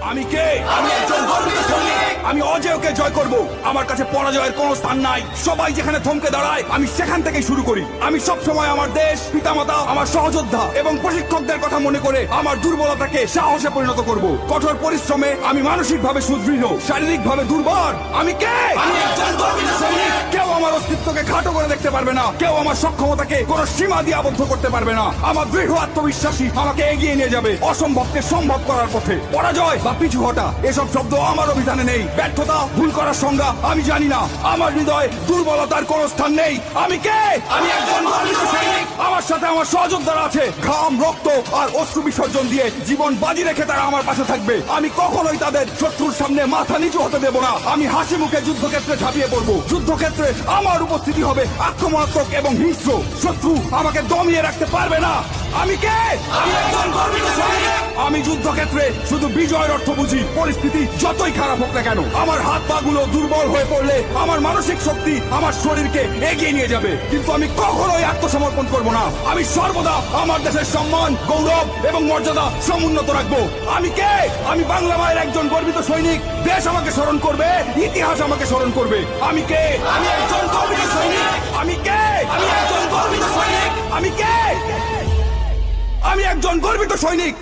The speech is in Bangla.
আমি কে? আমি একজন গর্বিত সৈনিক। আমি অজেয়কে জয় করব। আমার কাছে পরাজয়ের কোনো স্থান নাই। সবাই যেখানে থমকে দাঁড়ায় আমি সেখান থেকেই শুরু করি। আমি সব সময় আমার দেশ, পিতামাতা, আমার সহযোদ্ধা এবং প্রশিক্ষকদের কথা মনে করে আমার দুর্বলতাকে সাহসে পরিণত করব। কঠোর পরিশ্রমে আমি মানসিকভাবে সুদৃঢ়, শারীরিকভাবে দুর্বল। আমি কে? আমি একজন গর্বিত সৈনিক। কেউ আমার অস্তিত্বকে খাটো করে দেখতে পারবে না। কেউ আমার সক্ষমতাকে কোনো সীমা দিয়ে আবদ্ধ করতে পারবে না। আমার দৃঢ় আত্মবিশ্বাসী আমাকে এগিয়ে নিয়ে যাবে অসম্ভবকে সম্ভব করার পথে। পরাজয় বা পিছু হটা এসব শব্দ আমার অভিধানে নেই। ব্যর্থতা, ভুল করার সংজ্ঞা আমি জানি না। আমার হৃদয়ে দুর্বলতার কোনো স্থান নেই। আমি কে? আমি একজন গর্বিত সৈনিক। আমার সাথে আমার সহযোদ্ধারা আছে। ঘাম, রক্ত আর অশ্রু বিসর্জন দিয়ে জীবন বাজি রেখে তারা আমার পাশে থাকবে। আমি কখনোই তাদের শত্রুর সামনে মাথা নিচু হতে দেব না। আমি হাসি মুখে যুদ্ধক্ষেত্রে ঝাঁপিয়ে পড়বো। যুদ্ধক্ষেত্রে আমার উপস্থিতি হবে আক্রমণাত্মক এবং হিংস্র। শত্রু আমাকে দমিয়ে রাখতে পারবে না। আমি কে? আমি একজন গর্বিত সৈনিক। আমি যুদ্ধক্ষেত্রে শুধু বিজয়ের অর্থ বুঝি। পরিস্থিতি যতই খারাপ হোক না কেন, আমার হাত পা গুলো দুর্বল হয়ে পড়লে আমার মানসিক শক্তি আমার শরীরকে এগিয়ে নিয়ে যাবে। কিন্তু আমি কখনোই আত্মসমর্পণ করব না। আমি সর্বদা আমার দেশের সম্মান, গৌরব এবং মর্যাদা সমুন্নত রাখবো। আমি কে? আমি বাংলা মায়ের একজন গর্বিত সৈনিক। দেশ আমাকে স্মরণ করবে, ইতিহাস আমাকে স্মরণ করবে। আমি কে? আমি একজন গর্বিত সৈনিক। আমি কে? আমি একজন গর্বিত সৈনিক। আমি কে? আমি একজন গর্বিত সৈনিক।